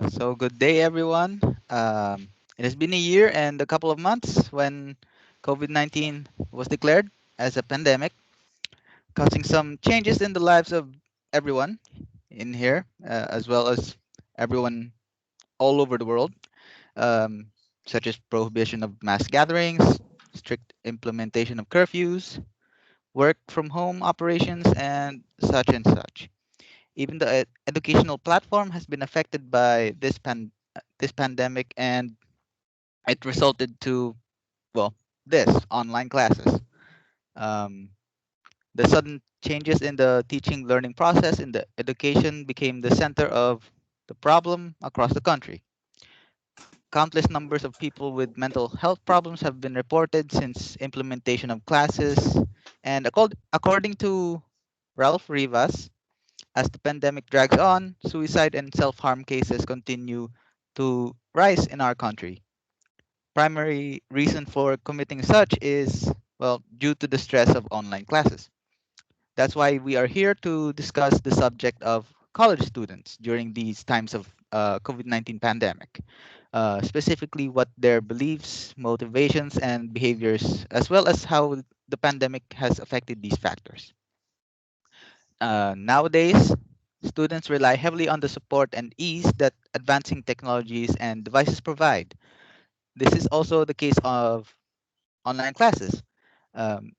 So good day, everyone. It has been a year and a couple of months when COVID-19 was declared as a pandemic, causing some changes in the lives of everyone in here, as well as everyone all over the world, um, such as prohibition of mass gatherings, strict implementation of curfews, work from home operations, and such and such. Even the educational platform has been affected by this pandemic, and it resulted to, well, this online classes. Um, the sudden changes in the teaching learning process in the education became the center of the problem across the country. Countless numbers of people with mental health problems have been reported since implementation of classes, and according to Ralph Rivas, as the pandemic drags on, suicide and self-harm cases continue to rise in our country. Primary reason for committing such is, well, due to the stress of online classes. That's why we are here to discuss the subject of college students during these times of COVID-19 pandemic, specifically what their beliefs, motivations, and behaviors, as well as how the pandemic has affected these factors. Nowadays, students rely heavily on the support and ease that advancing technologies and devices provide. This is also the case of online classes um,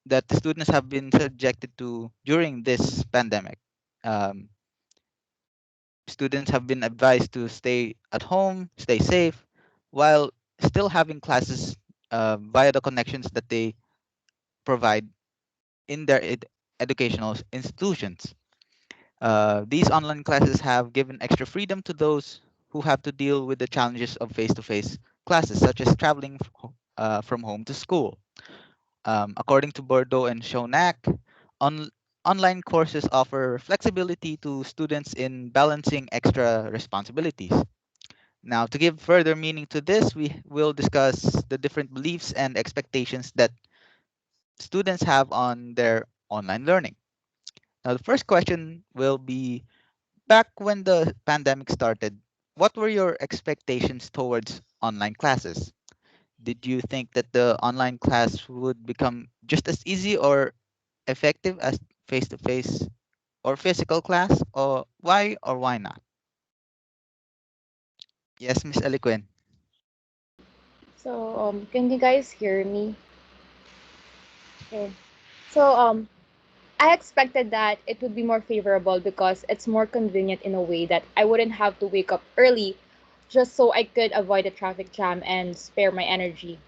that the students have been subjected to during this pandemic. Um, Students have been advised to stay at home, stay safe, while still having classes via the connections that they provide in their educational institutions. These online classes have given extra freedom to those who have to deal with the challenges of face to face classes, such as traveling from home to school. According to Bordeaux and Shonak, on, online courses offer flexibility to students in balancing extra responsibilities. Now, to give further meaning to this, we will discuss the different beliefs and expectations that students have on their online learning. Now, the first question will be, back when the pandemic started, what were your expectations towards online classes? Did you think that the online class would become just as easy or effective as face to face or physical class? Or why not? Yes, Miss Eliquen. So, can you guys hear me? Okay. So, I expected that it would be more favorable because it's more convenient in a way that I wouldn't have to wake up early just so I could avoid a traffic jam and spare my energy.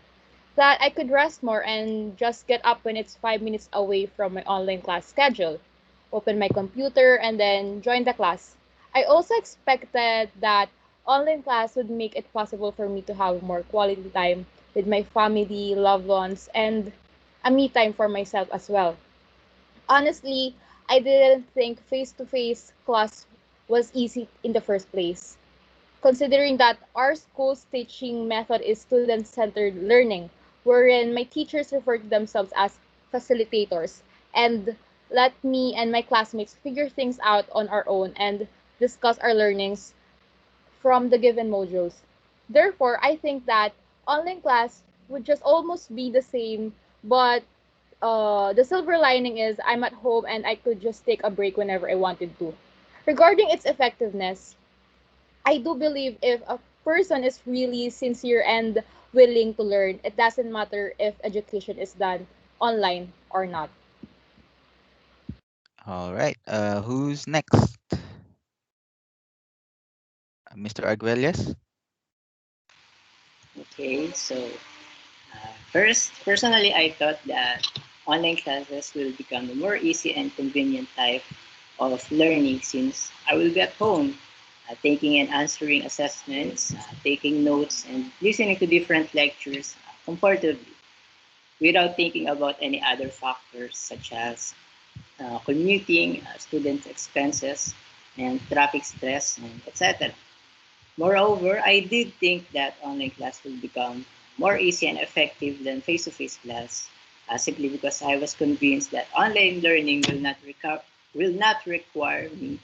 That I could rest more and just get up when it's 5 minutes away from my online class schedule, open my computer, and then join the class. I also expected that online class would make it possible for me to have more quality time with my family, loved ones, and a me time for myself as well. Honestly, I didn't think face to face class was easy in the first place, considering that our school's teaching method is student centered learning, wherein my teachers refer to themselves as facilitators and let me and my classmates figure things out on our own and discuss our learnings from the given modules. Therefore, I think that online class would just almost be the same, but the silver lining is I'm at home and I could just take a break whenever I wanted to. Regarding its effectiveness, I do believe if a person is really sincere and willing to learn, it doesn't matter if education is done online or not. All right. Who's next? Mr. Arguelles? Okay, so first, personally, I thought that online classes will become a more easy and convenient type of learning since I will be at home, taking and answering assessments, taking notes, and listening to different lectures comfortably without thinking about any other factors such as commuting, student expenses, and traffic stress, and etc. Moreover, I did think that online class will become more easy and effective than face-to-face class, simply because I was convinced that online learning will not require me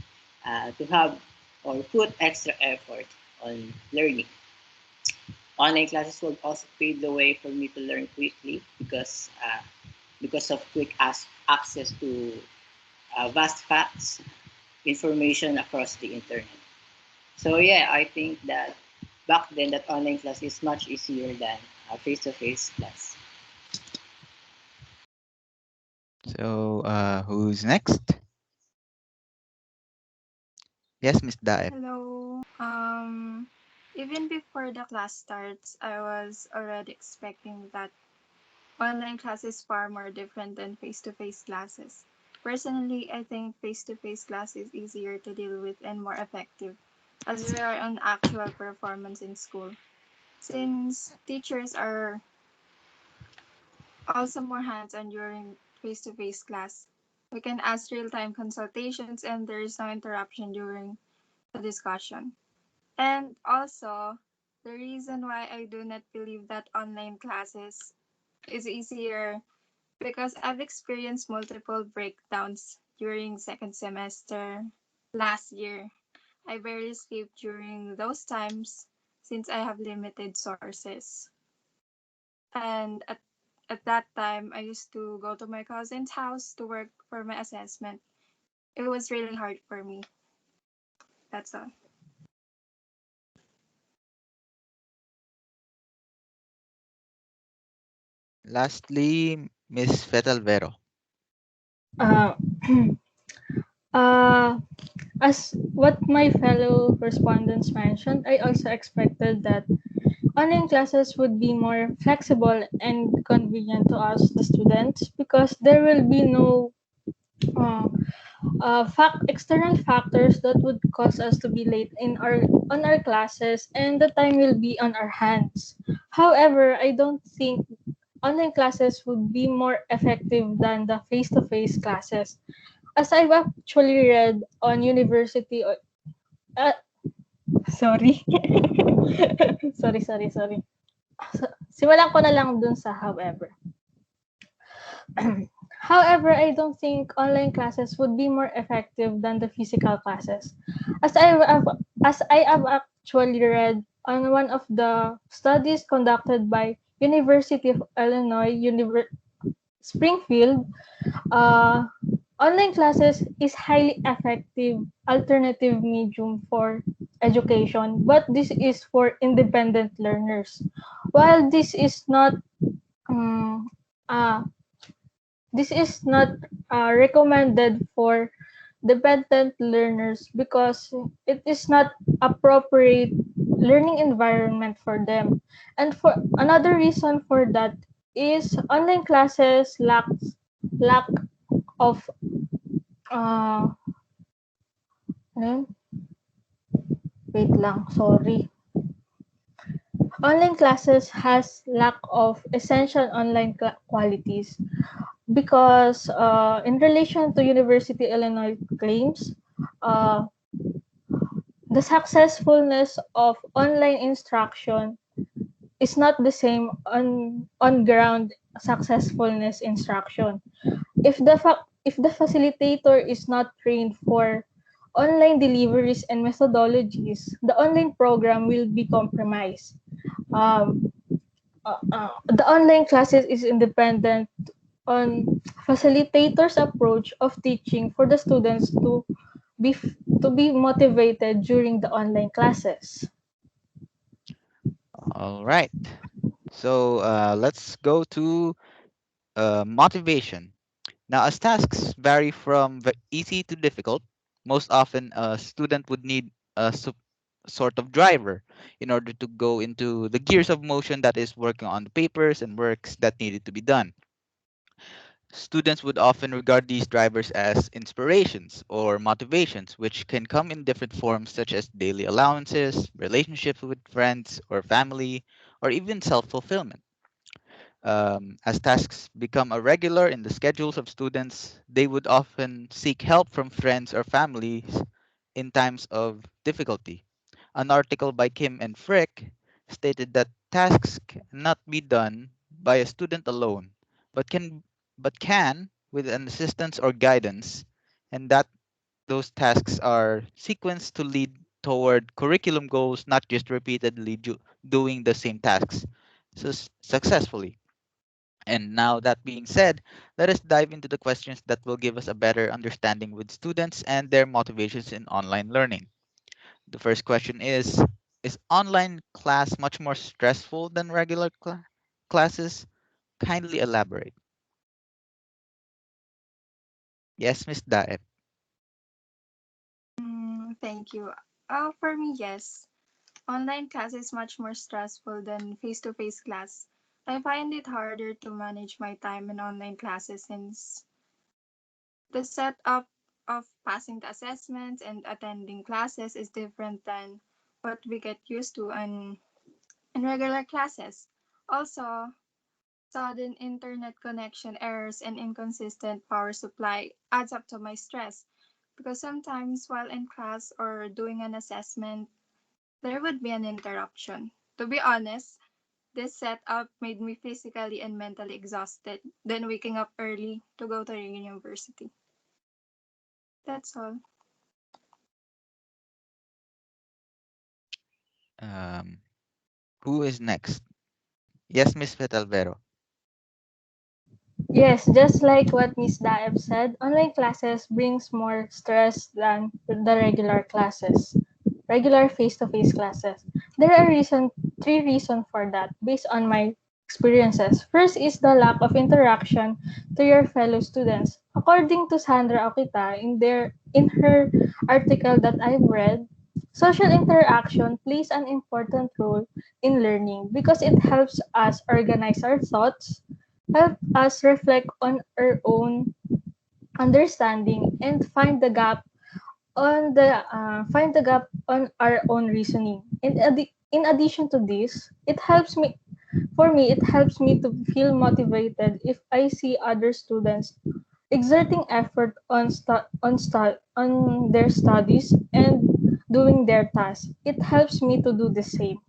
to have or put extra effort on learning. Online classes will also pave the way for me to learn quickly because of quick access to vast facts, information across the internet. So yeah, I think that back then that online class is much easier than a face-to-face class. So, who's next? Yes, Miss Daep. Hello. Even before the class starts, I was already expecting that online class is far more different than face-to-face classes. Personally, I think face-to-face class is easier to deal with and more effective, as we are on actual performance in school. Since teachers are also more hands-on during face-to-face class, we can ask real-time consultations and there is no interruption during the discussion. And also, the reason why I do not believe that online classes is easier because I've experienced multiple breakdowns during second semester last year. I barely sleep during those times since I have limited sources. And at that time, I used to go to my cousin's house to work for my assessment. It was really hard for me. That's all. Lastly, Miss Fetelvero. Uh, uh, as what my fellow respondents mentioned, I also expected that online classes would be more flexible and convenient to us, the students, because there will be no uh, external factors that would cause us to be late in our on our classes, and the time will be on our hands. However, I don't think online classes would be more effective than the face-to-face classes, as I've actually read on university. Uh, sorry. Sorry. Simulan ko na lang dun sa however. However, I don't think online classes would be more effective than the physical classes. As I have, as I have actually read on one of the studies conducted by University of Illinois Springfield, uh, online classes is highly effective alternative medium for education, but this is for independent learners. While um, uh, this is not recommended for dependent learners because it is not appropriate learning environment for them. And for another reason for that is online classes lack of uh, ano yun? Wait lang, sorry. Online classes has lack of essential online qualities because in relation to University Illinois claims, uh, the successfulness of online instruction is not the same on ground successfulness instruction. If the facilitator is not trained for online deliveries and methodologies, the online program will be compromised. Um, the online classes is independent on facilitators' approach of teaching for the students be to be motivated during the online classes. All right. So, let's go to motivation. Now, as tasks vary from easy to difficult, most often a student would need a sort of driver in order to go into the gears of motion that is working on the papers and works that needed to be done. Students would often regard these drivers as inspirations or motivations, which can come in different forms such as daily allowances, relationships with friends or family, or even self fulfillment. As tasks become a regular in the schedules of students, they would often seek help from friends or families in times of difficulty. An article by Kim and Frick stated that tasks cannot be done by a student alone, but can with an assistance or guidance, and that those tasks are sequenced to lead toward curriculum goals, not just repeatedly doing the same tasks successfully. And now, that being said, let us dive into the questions that will give us a better understanding with students and their motivations in online learning. The first question is online class much more stressful than regular classes? Kindly elaborate. Yes, Miss Daep. Thank you. For me, yes. Online class is much more stressful than face-to-face class. I find it harder to manage my time in online classes since the setup of passing the assessments and attending classes is different than what we get used to in regular classes. Also, sudden internet connection errors and inconsistent power supply adds up to my stress because sometimes while in class or doing an assessment, there would be an interruption. To be honest, this setup made me physically and mentally exhausted, then waking up early to go to university. That's all. Um, who is next? Yes, Miss Fetelvero. Yes, just like what Miss Daeb said, online classes brings more stress than the regular face-to-face classes. There are three reasons for that based on my experiences. First is the lack of interaction to your fellow students. According to Sandra Okita in her article that I've read, social interaction plays an important role in learning because it helps us organize our thoughts, help us reflect on our own understanding, and find the gap on our own reasoning. In addition to this, it helps me to feel motivated if I see other students exerting effort on their studies and doing their tasks. It helps me to do the same.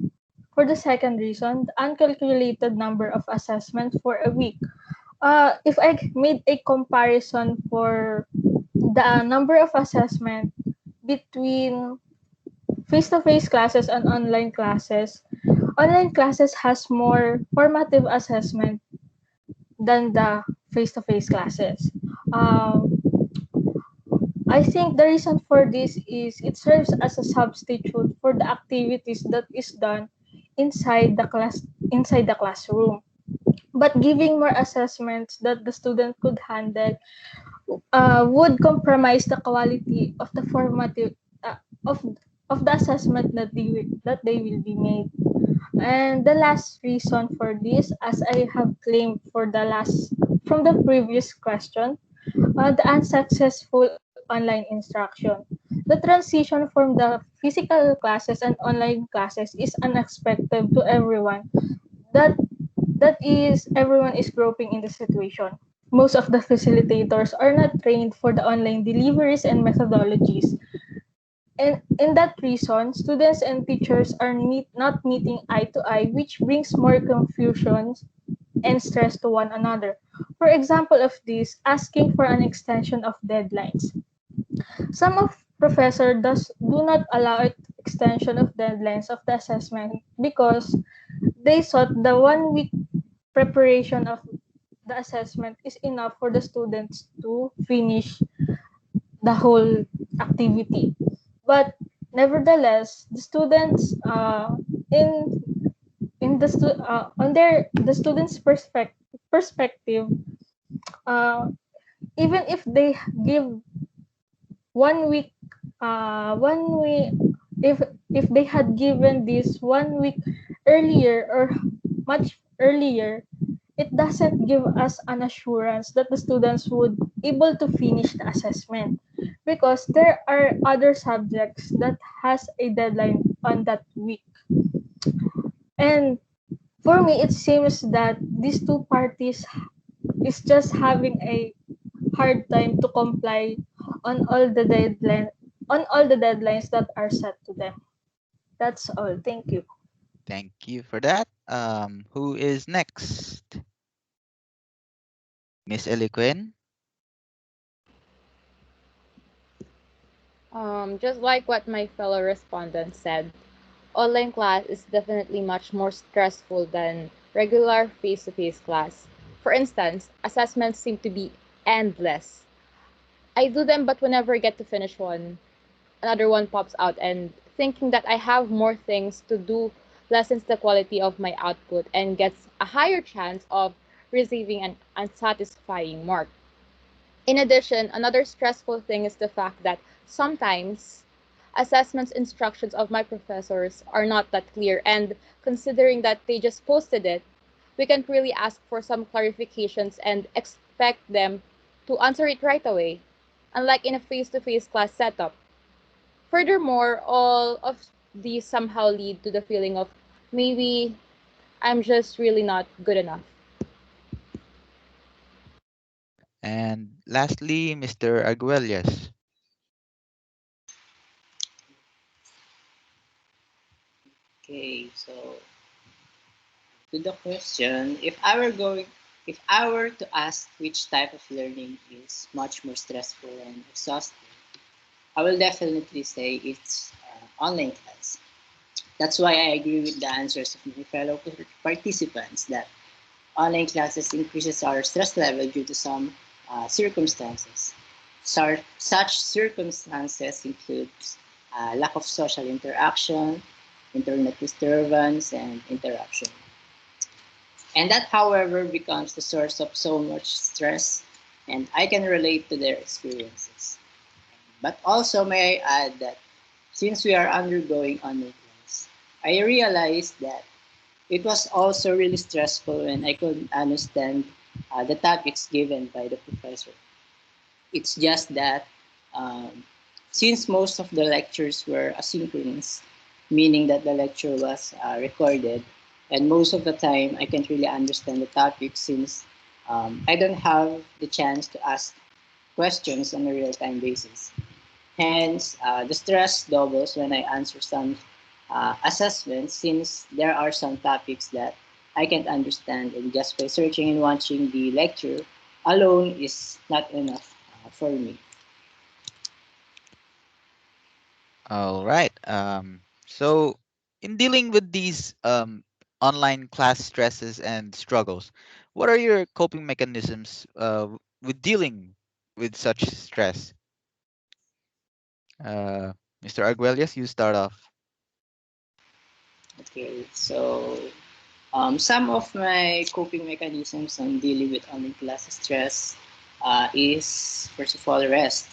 For the second reason, the uncalculated number of assessments for a week. If I made a comparison for the number of assessment between face-to-face classes and online classes has more formative assessment than the face-to-face classes. Um, I think the reason for this is it serves as a substitute for the activities that is done inside the classroom. But giving more assessments that the student could handle would compromise the quality of the formative uh, of of the assessment that they will be made. And the last reason for this, as I have claimed from the previous question, the unsuccessful online instruction. The transition from the physical classes and online classes is unexpected to everyone. That everyone is groping in the situation. Most of the facilitators are not trained for the online deliveries and methodologies. And in that reason, students and teachers are not meeting eye to eye, which brings more confusion and stress to one another. For example of this, asking for an extension of deadlines. Some of professors do not allow extension of deadlines of the assessment because they thought the 1 week preparation of the assessment is enough for the students to finish the whole activity. But nevertheless, the students in on their the students' perspective, uh, even if they give 1 week, 1 week, if they had given this 1 week earlier or much earlier, it doesn't give us an assurance that the students would able to finish the assessment because there are other subjects that has a deadline on that week. And for me, it seems that these two parties is just having a hard time to comply on all the deadlines that are set to them. That's all. Thank you. Thank you for that. Who is next? Miss Eliquen? Just like what my fellow respondent said, online class is definitely much more stressful than regular face to face class. For instance, assessments seem to be endless. I do them, but whenever I get to finish one, another one pops out, and thinking that I have more things to do lessens the quality of my output and gets a higher chance of receiving an unsatisfying mark. In addition, another stressful thing is the fact that sometimes assessments instructions of my professors are not that clear, and considering that they just posted it, we can't really ask for some clarifications and expect them to answer it right away, unlike in a face-to-face class setup. Furthermore, all of these somehow lead to the feeling of maybe I'm just really not good enough. And lastly, Mr. Arguelles. Okay, so to the question, if I were to ask which type of learning is much more stressful and exhausting, I will definitely say it's online class. That's why I agree with the answers of my fellow participants that online classes increases our stress level due to some circumstances. Such circumstances include lack of social interaction, internet disturbance, and interruption. And that, however, becomes the source of so much stress, and I can relate to their experiences. But also, may I add that since we are undergoing online class, I realized that it was also really stressful when I couldn't understand the topics given by the professor. It's just that um, since most of the lectures were asynchronous, meaning that the lecture was recorded, and most of the time I can't really understand the topic since I don't have the chance to ask questions on a real time basis. Hence, the stress doubles when I answer some assessments since there are some topics that I can't understand, and just by searching and watching the lecture alone is not enough for me. All right. So, in dealing with these online class stresses and struggles, what are your coping mechanisms with dealing with such stress? Uh, Mr. Arguelles, you start off. Okay, so some of my coping mechanisms on dealing with online class stress is first of all rest,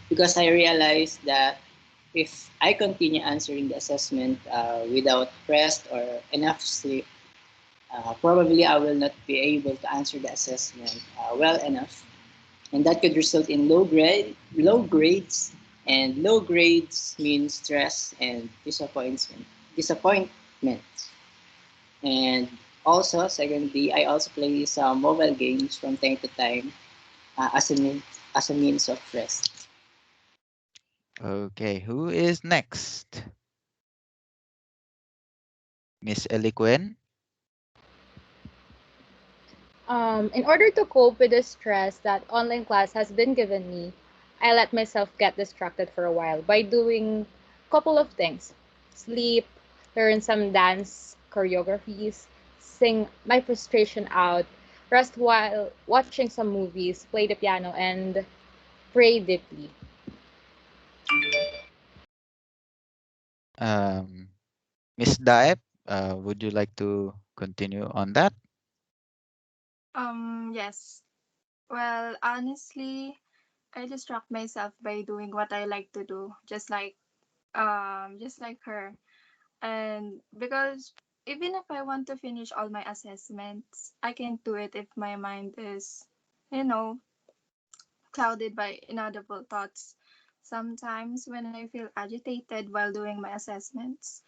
because I realized that if I continue answering the assessment without rest or enough sleep, probably I will not be able to answer the assessment well enough, and that could result in low grades, and low grades mean stress and disappointment. And also, secondly, I also play some mobile games from time to time as a means of rest. Okay, who is next? Miss Eliquen? In order to cope with the stress that online class has been given me, I let myself get distracted for a while by doing a couple of things: sleep, learn some dance choreographies, sing my frustration out, rest while watching some movies, play the piano, and pray deeply. Um, Miss Daep, would you like to continue on that? Yes. Well, honestly, I distract myself by doing what I like to do, just like her. And because even if I want to finish all my assessments, I can't do it if my mind is, you know, clouded by inaudible thoughts. Sometimes when I feel agitated while doing my assessments,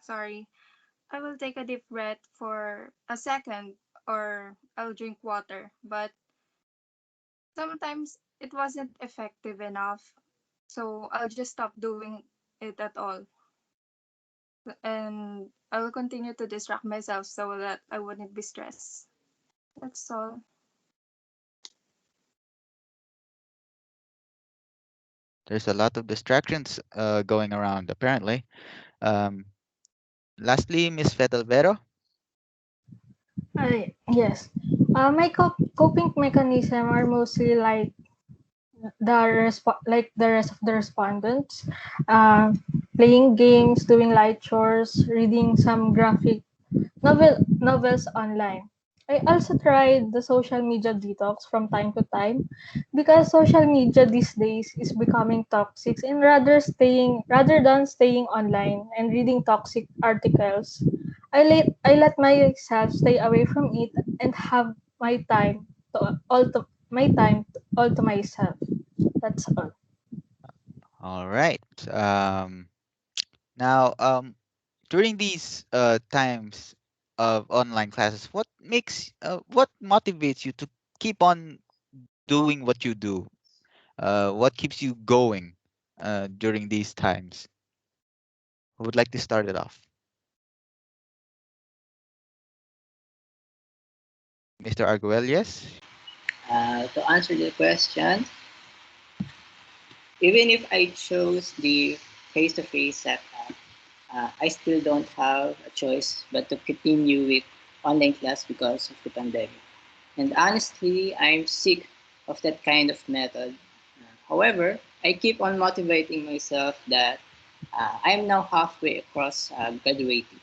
sorry, I will take a deep breath for a second or I'll drink water. But sometimes it wasn't effective enough, so I'll just stop doing it at all. And I will continue to distract myself so that I wouldn't be stressed. That's all. There's a lot of distractions going around, apparently. Um, Lastly, Miss Fetelvero. Yes. My coping mechanism are mostly like the rest of the respondents, uh, playing games, doing light chores, reading some graphic novels online. I also tried the social media detox from time to time because social media these days is becoming toxic and rather than staying online and reading toxic articles, I let myself stay away from it and have my time all to myself. That's all. All right. Now, during these times of online classes, what motivates you to keep on doing what you do? What keeps you going during these times? Who would like to start it off? Mr. Arguelles? To answer the question, even if I chose the face-to-face setup, I still don't have a choice but to continue with online class because of the pandemic. And honestly, I'm sick of that kind of method. However, I keep on motivating myself that I'm now halfway across graduating.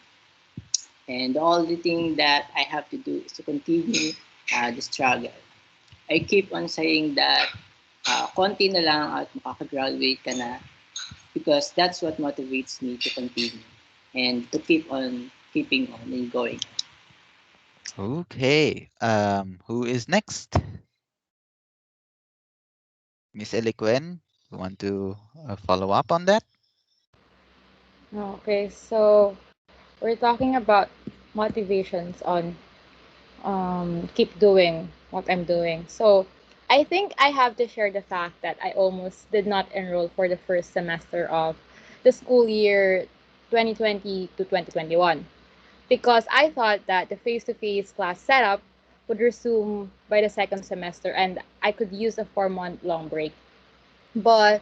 And the only thing that I have to do is to continue the struggle. I keep on saying that konti na lang at makakagraduate ka na because that's what motivates me to continue and to keep on keeping on and going. Okay. Who is next? Miss Eliquen, you want to follow up on that? Okay, so we're talking about motivations on keep doing what I'm doing. So I think I have to share the fact that I almost did not enroll for the first semester of the school year 2020 to 2021 because I thought that the face-to-face class setup would resume by the second semester and I could use a 4-month long break. But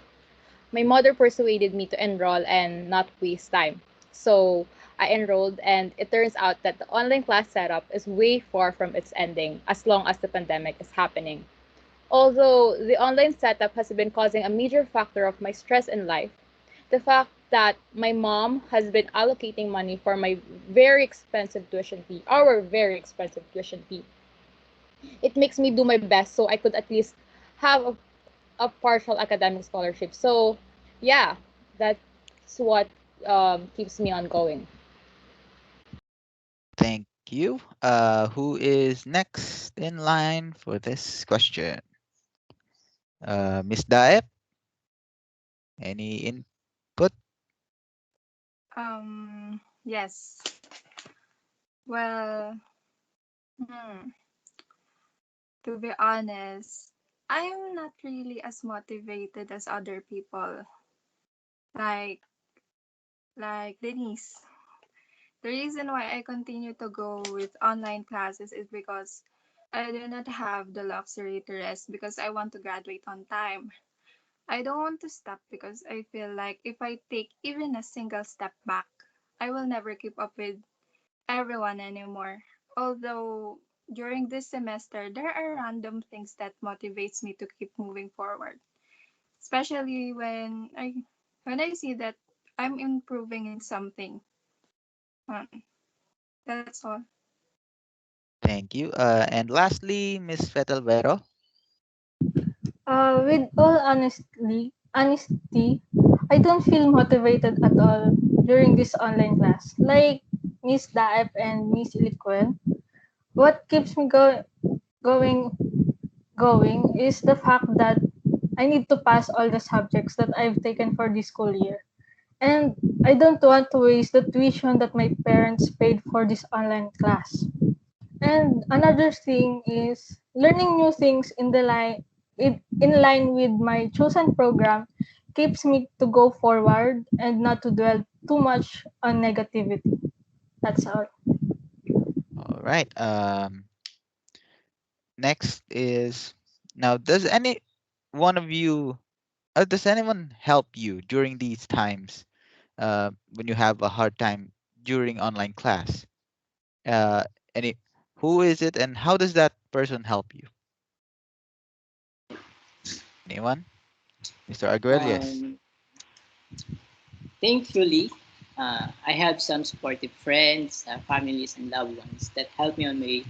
my mother persuaded me to enroll and not waste time. So I enrolled, and it turns out that the online class setup is way far from its ending as long as the pandemic is happening. Although the online setup has been causing a major factor of my stress in life, the fact that my mom has been allocating money for my very expensive tuition fee, our very expensive tuition fee, it makes me do my best so I could at least have a partial academic scholarship. So, yeah, that's what keeps me on going. Thank you. Who is next in line for this question? Miss Daep, any input? Yes. Well, hmm, to be honest, I'm not really as motivated as other people. Like like Denise. The reason why I continue to go with online classes is because I do not have the luxury to rest because I want to graduate on time. I don't want to stop because I feel like if I take even a single step back, I will never keep up with everyone anymore. Although during this semester, there are random things that motivates me to keep moving forward, especially when I see that I'm improving in something. Um, that's all. Thank you. And lastly, Miss Fetelvero. With all honesty, I don't feel motivated at all during this online class. Like Miss Daep and Miss Iliquen, what keeps me going going is the fact that I need to pass all the subjects that I've taken for this school year. And I don't want to waste the tuition that my parents paid for this online class. And another thing is learning new things in line with my chosen program keeps me to go forward and not to dwell too much on negativity. That's all. All right. Next is now. Does any one of you does anyone help you during these times when you have a hard time during online class? Uh, any who is it and how does that person help you? Anyone? Mr. Arguelles. Um, Thankfully, I have some supportive friends, families, and loved ones that help me on my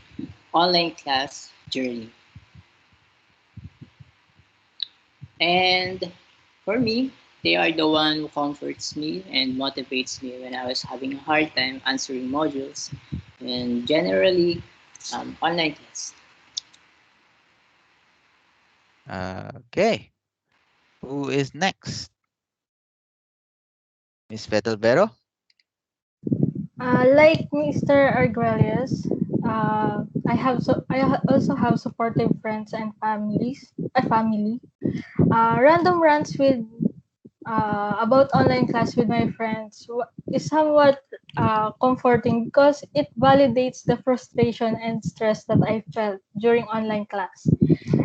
online class journey. And for me, they are the one who comforts me and motivates me when I was having a hard time answering modules and generally online class. Okay. Who is next? Miss Fetelvero? Like Mr. Arguelles, also have supportive friends and family. Random rants with about online class with my friends is somewhat comforting because it validates the frustration and stress that I felt during online class.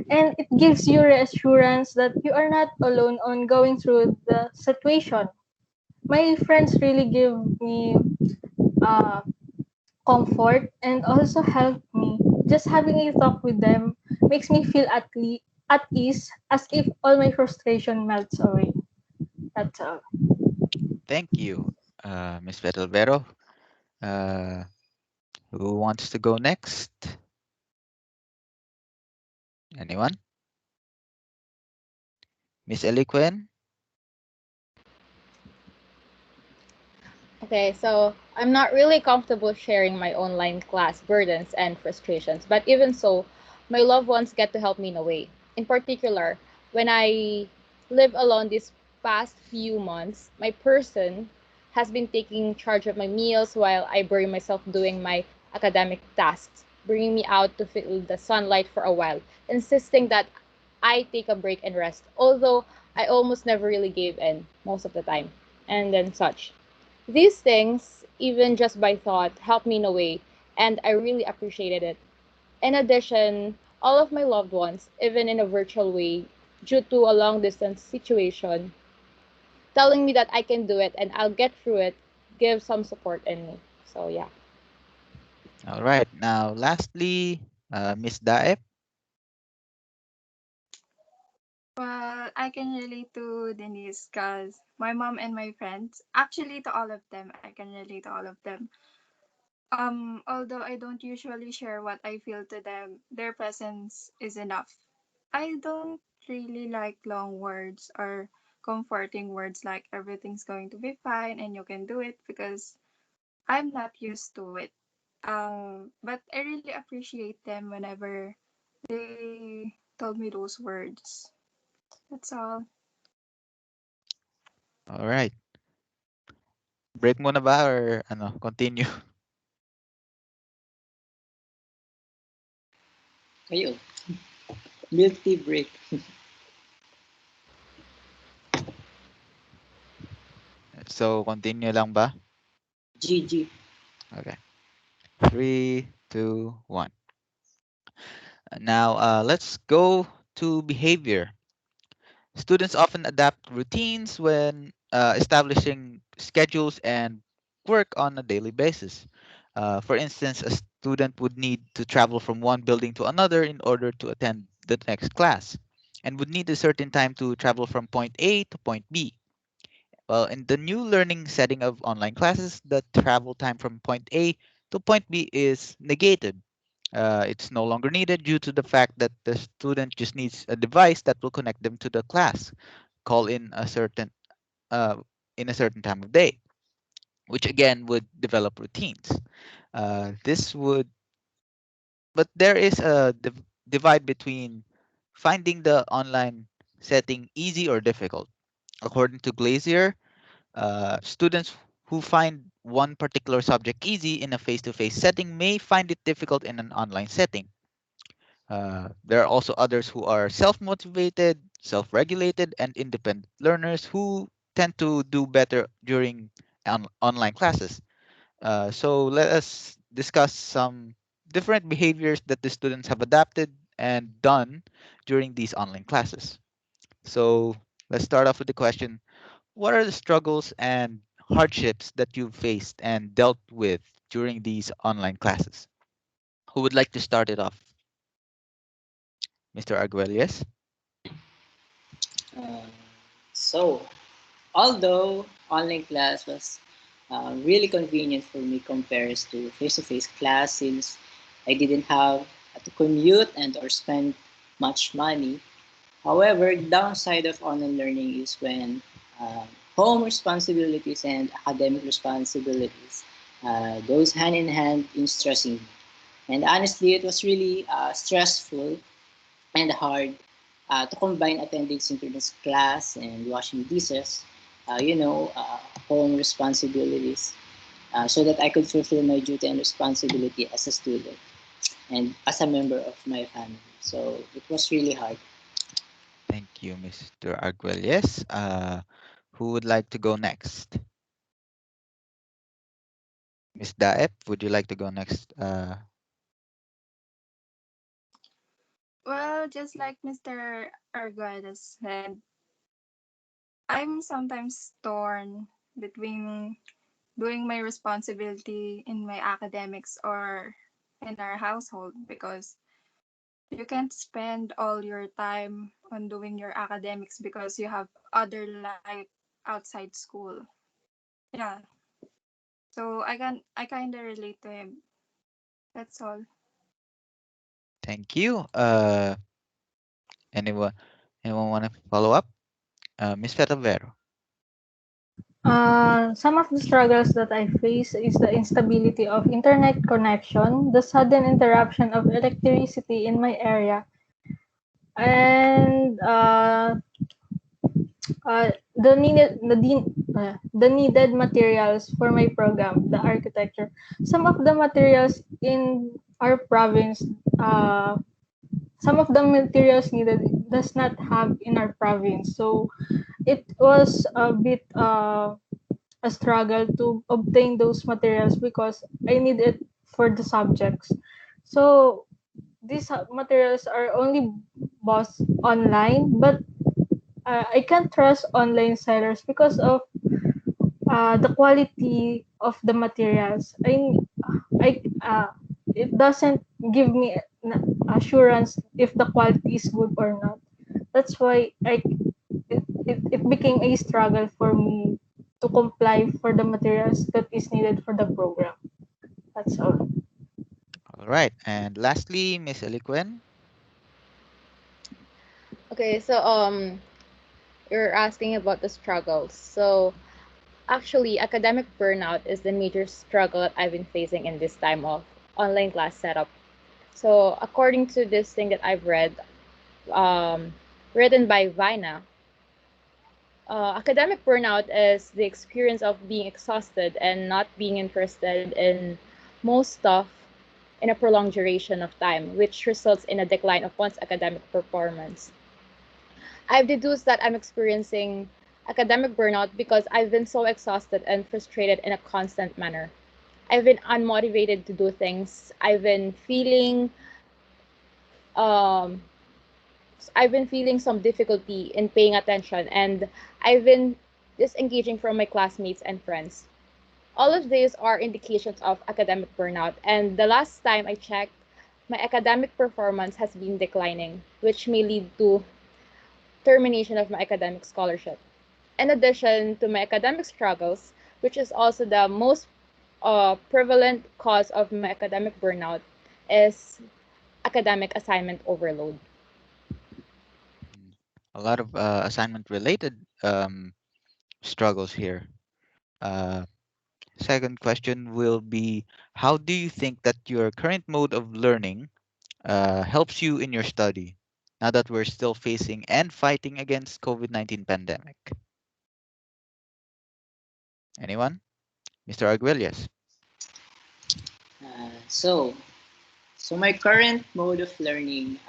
And it gives you reassurance that you are not alone on going through the situation. My friends really give me uh, comfort and also help me. Just having a talk with them makes me feel at ease as if all my frustration melts away. That's all. Thank you, Miss Fetelvero. Uh, who wants to go next? Anyone? Miss Eliquen? Okay, so I'm not really comfortable sharing my online class burdens and frustrations, but even so, my loved ones get to help me in a way. In particular, when I live alone these past few months, my person has been taking charge of my meals while I bury myself doing my academic tasks, bringing me out to feel the sunlight for a while, insisting that I take a break and rest, although I almost never really gave in most of the time, and then such. These things, even just by thought, helped me in a way, and I really appreciated it. In addition, all of my loved ones, even in a virtual way, due to a long distance situation, telling me that I can do it and I'll get through it, give some support in me. So, yeah. All right. Now, lastly, Miss Daep. Well, I can relate to Denise because my mom and my friends, actually to all of them, I can relate to all of them. Although I don't usually share what I feel to them, their presence is enough. I don't really like long words or comforting words like everything's going to be fine and you can do it because I'm not used to it. But I really appreciate them whenever they told me those words. That's all. All right. Break muna ba or ano, continue? Ayun, milk tea break. So, continue lang ba? GG. Okay. Three, two, one. Now, let's go to behavior. Students often adapt routines when establishing schedules and work on a daily basis. For instance, a student would need to travel from one building to another in order to attend the next class, and would need a certain time to travel from point A to point B. Well, in the new learning setting of online classes, the travel time from point A to point B is negated. It's no longer needed due to the fact that the student just needs a device that will connect them to the class, call uh, in a certain time of day, which again would develop routines. This would, but there is a divide between finding the online setting easy or difficult. According to Glazier, students who find one particular subject easy in a face-to-face setting may find it difficult in an online setting. There are also others who are self-motivated, self-regulated, and independent learners who tend to do better during online classes. So let us discuss some different behaviors that the students have adapted and done during these online classes. So let's start off with the question: what are the struggles and hardships that you've faced and dealt with during these online classes? Who would like to start it off? Mr. Arguelles? Uh, so, although online class was really convenient for me compared to face-to-face class since I didn't have to commute and or spend much money. However, the downside of online learning is when uh, home responsibilities and academic responsibilities goes hand in hand in stressing me. And honestly, it was really stressful and hard to combine attending synchronous class and washing dishes, home responsibilities, so that I could fulfill my duty and responsibility as a student and as a member of my family. So it was really hard. Thank you, Mr. Arguelles. Who would like to go next? Miss Daep, would you like to go next? Well, just like Mr. Arguelles said, I'm sometimes torn between doing my responsibility in my academics or in our household because you can't spend all your time on doing your academics because you have other life outside school. Yeah. So I kind of relate to him. That's all. Thank you. Anyone, anyone want to follow up? Miss Fetelvero. Some of the struggles that I face is the instability of internet connection, the sudden interruption of electricity in my area, and the needed materials for my program, the architecture. Some of the materials in our province, uh, some of the materials needed does not have in our province. So it was a bit a struggle to obtain those materials because I need it for the subjects. So these materials are only bought online, but I can't trust online sellers because of the quality of the materials. It doesn't give me assurance if the quality is good or not. That's why it became a struggle for me to comply for the materials that is needed for the program. That's all. All right. And lastly, Miss Eliquen. Okay, so you're asking about the struggles. So actually, academic burnout is the major struggle that I've been facing in this time of online class setup. So according to this thing that I've read, um, written by Vina, academic burnout is the experience of being exhausted and not being interested in most stuff in a prolonged duration of time, which results in a decline of one's academic performance. I've deduced that I'm experiencing academic burnout because I've been so exhausted and frustrated in a constant manner. I've been unmotivated to do things. Um, I've been feeling some difficulty in paying attention, and I've been disengaging from my classmates and friends. All of these are indications of academic burnout, and the last time I checked, my academic performance has been declining, which may lead to termination of my academic scholarship. In addition to my academic struggles, which is also the most prevalent cause of my academic burnout, is academic assignment overload. Mm, a lot of assignment related struggles here. Uh, Second question will be: how do you think that your current mode of learning helps you in your study now that we're still facing and fighting against COVID-19 pandemic? Anyone? Mr. Arguelles. Uh, so, so my current mode of learning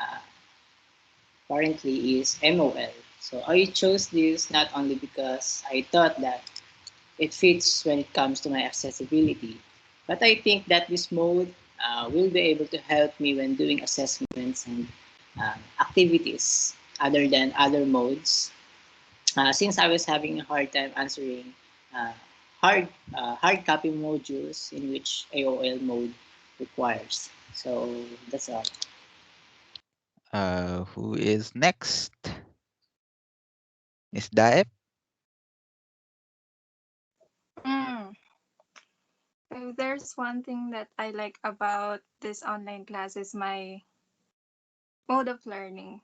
currently is MOL. So I chose this not only because I thought that it fits when it comes to my accessibility, but I think that this mode will be able to help me when doing assessments and activities other than other modes. since I was having a hard time answering uh, hard copy modules in which AOL mode requires. So that's all. Who is next? Miss Daep? Mm. If there's one thing that I like about this online class is my mode of learning.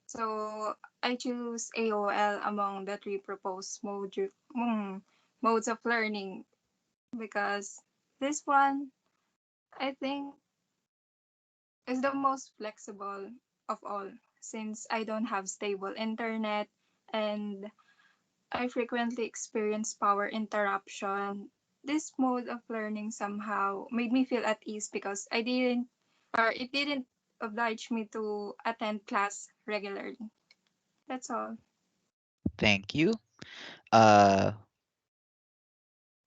So I choose AOL among the three proposed modes of learning because this one I think is the most flexible of all since I don't have stable internet and I frequently experience power interruption. This mode of learning somehow made me feel at ease because it didn't oblige me to attend class regularly. That's all. Thank you. Uh,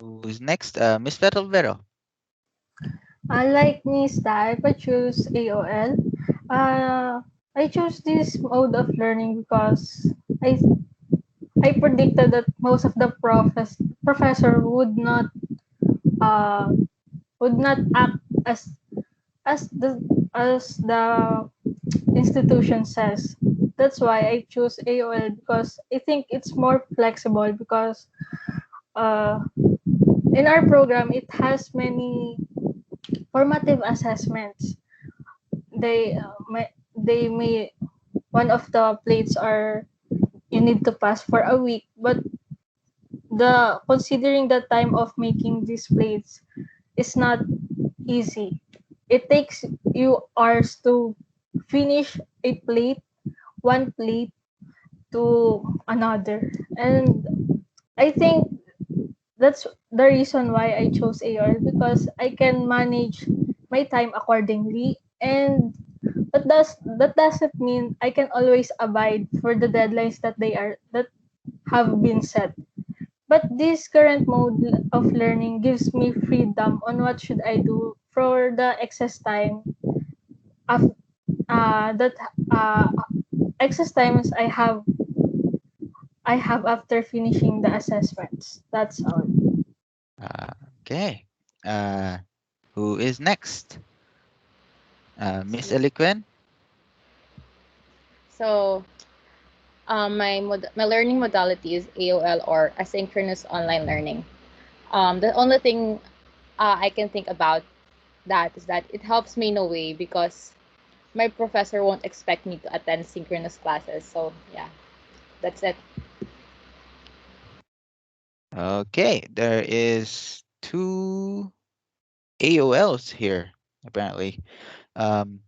who's next? Miss Fetelvero. Unlike Miss Type, I choose AOL. I chose this mode of learning because I I predicted that most of the professor uh, would not act as the as the institution says. That's why I choose AOL because I think it's more flexible because uh, in our program it has many formative assessments. They may one of the plates are you need to pass for a week, but the considering the time of making these plates is not easy. It takes you hours to finish a plate, one plate to another. And I think that's the reason why I chose AR because I can manage my time accordingly and that doesn't mean I can always abide for the deadlines that have been set. But this current mode of learning gives me freedom on what should I do for the excess time of that excess times I have after finishing the assessments. That's all. Uh, okay. Uh, who is next? Miss See. Eliquen? So, my learning modality is AOL or asynchronous online learning. The only thing I can think about that is that it helps me in a way because my professor won't expect me to attend synchronous classes. So yeah, that's it. Okay, there is two AOLs here, apparently. Um,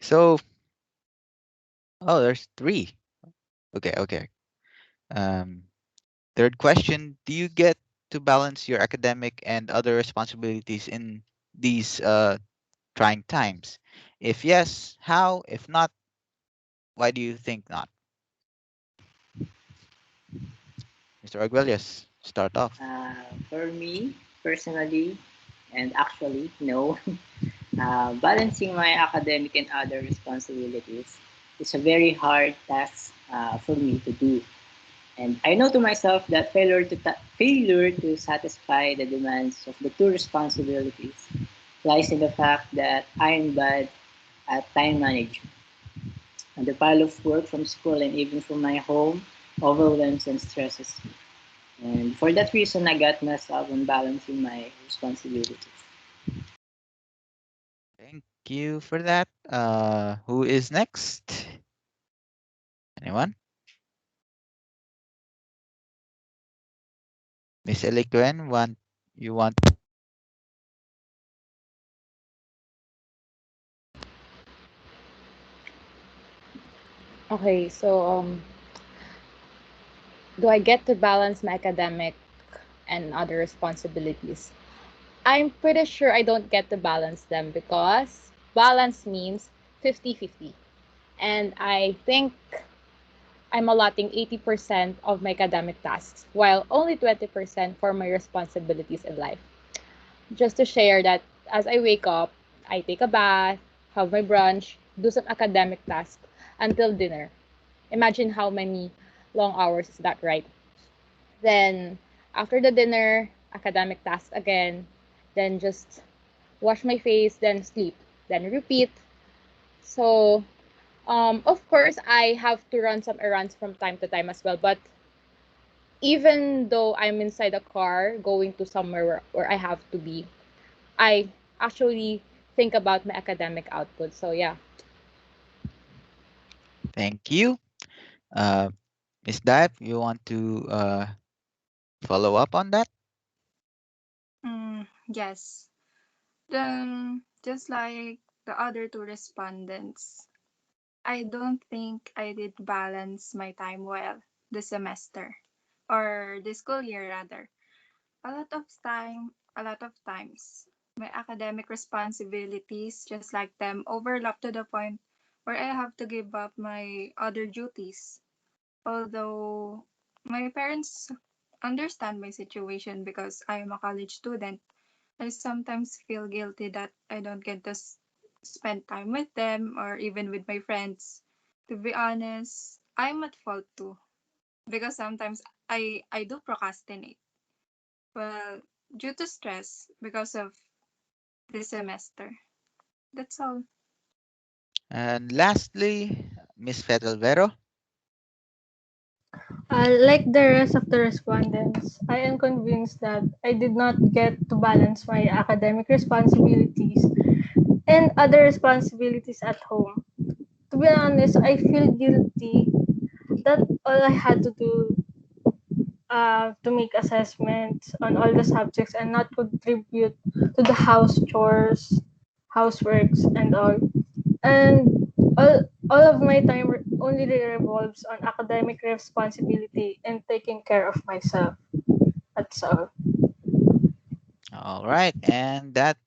so, oh, there's three. Okay, okay. Um, third question, do you get to balance your academic and other responsibilities in these trying times? If yes, how? If not, why do you think not? Mr. Arguelles, start off. For me personally, and actually, no, balancing my academic and other responsibilities is a very hard task for me to do. And I know to myself that failure to satisfy the demands of the two responsibilities lies in the fact that I am bad at time management. And the pile of work from school and even from my home overwhelms and stresses me. And for that reason, I got messed up on balancing my responsibilities. Thank you for that. Who is next? Anyone? Miss Eliquen, you want? Okay, so do I get to balance my academic and other responsibilities? I'm pretty sure I don't get to balance them because balance means 50-50. And I think I'm allotting 80% of my academic tasks, while only 20% for my responsibilities in life. Just to share that as I wake up, I take a bath, have my brunch, do some academic tasks until dinner. Imagine how many long hours is that, right? Then after the dinner, academic task again. Then just wash my face, then sleep, then repeat. So, of course, I have to run some errands from time to time as well. But even though I'm inside a car going to somewhere where I have to be, I actually think about my academic output. So, yeah. Thank you. Uh, Miss Daep, you want to follow up on that? Yes. Then, just like the other two respondents, I don't think I did balance my time well this semester, or this school year rather. A lot of times, my academic responsibilities, just like them, overlap to the point where I have to give up my other duties. Although my parents understand my situation because I am a college student, I sometimes feel guilty that I don't get to spend time with them or even with my friends. To be honest, I'm at fault too because sometimes I do procrastinate. Well, due to stress because of this semester. That's all. And lastly, Miss Fetelvero. Like the rest of the respondents, I am convinced that I did not get to balance my academic responsibilities and other responsibilities at home. To be honest, I feel guilty that all I had to do to make assessments on all the subjects and not contribute to the house chores, houseworks, and all. And all of my time only revolves on academic responsibility and taking care of myself. That's all. All right, and that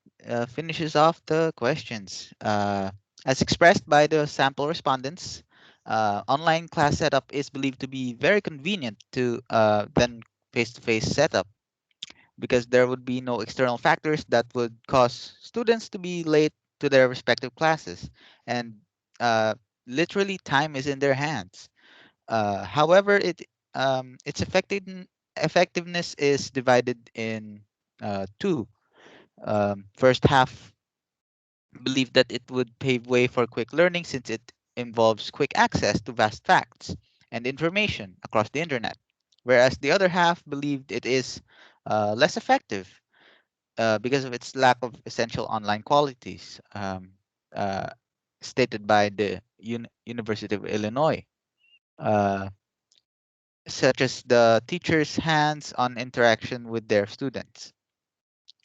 finishes off the questions. As expressed by the sample respondents, online class setup is believed to be very convenient to than face-to-face setup because there would be no external factors that would cause students to be late to their respective classes, and uh, literally time is in their hands. However, its effectiveness is divided in two. First half believed that it would pave way for quick learning since it involves quick access to vast facts and information across the internet, whereas the other half believed it is less effective because of its lack of essential online qualities, uh, stated by the University of Illinois, uh, such as the teacher's hands on interaction with their students.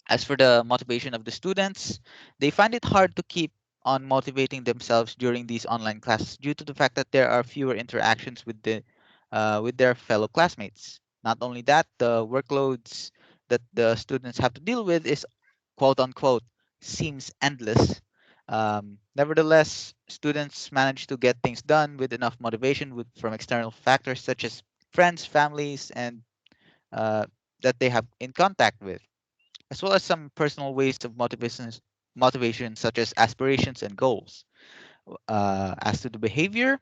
As for the motivation of the students, they find it hard to keep on motivating themselves during these online classes due to the fact that there are fewer interactions with their fellow classmates. Not only that, the workloads that the students have to deal with is quote unquote seems endless. Nevertheless, students manage to get things done with enough motivation from external factors such as friends, families, and uh, that they have in contact with, as well as some personal ways of motivation such as aspirations and goals. As to the behavior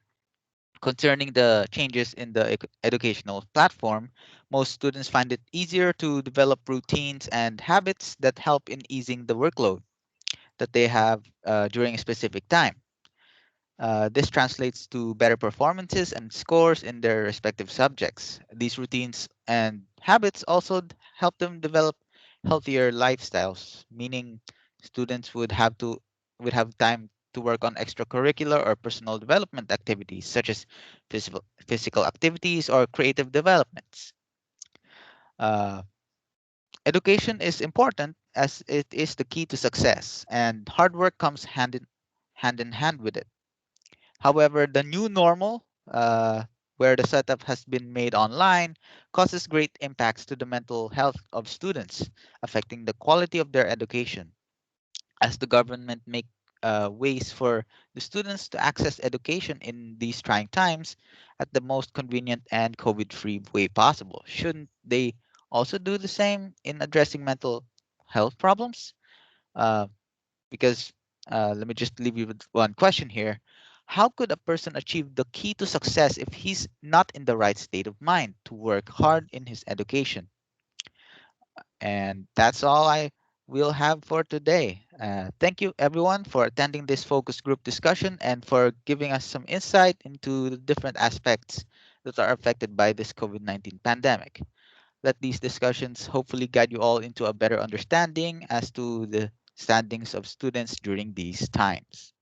concerning the changes in the educational platform, most students find it easier to develop routines and habits that help in easing the workload that they have during a specific time. This translates to better performances and scores in their respective subjects. These routines and habits also help them develop healthier lifestyles, meaning students would have time to work on extracurricular or personal development activities such as physical activities or creative developments. Uh, Education is important as it is the key to success, and hard work comes hand in hand with it. However, the new normal, where the setup has been made online, causes great impacts to the mental health of students, affecting the quality of their education. As the government make ways for the students to access education in these trying times at the most convenient and COVID-free way possible, shouldn't they also do the same in addressing mental health problems? Uh, because let me just leave you with one question here. How could a person achieve the key to success if he's not in the right state of mind to work hard in his education? And that's all I will have for today. Thank you, everyone, for attending this focus group discussion and for giving us some insight into the different aspects that are affected by this COVID 19 pandemic. Let these discussions hopefully guide you all into a better understanding as to the standings of students during these times.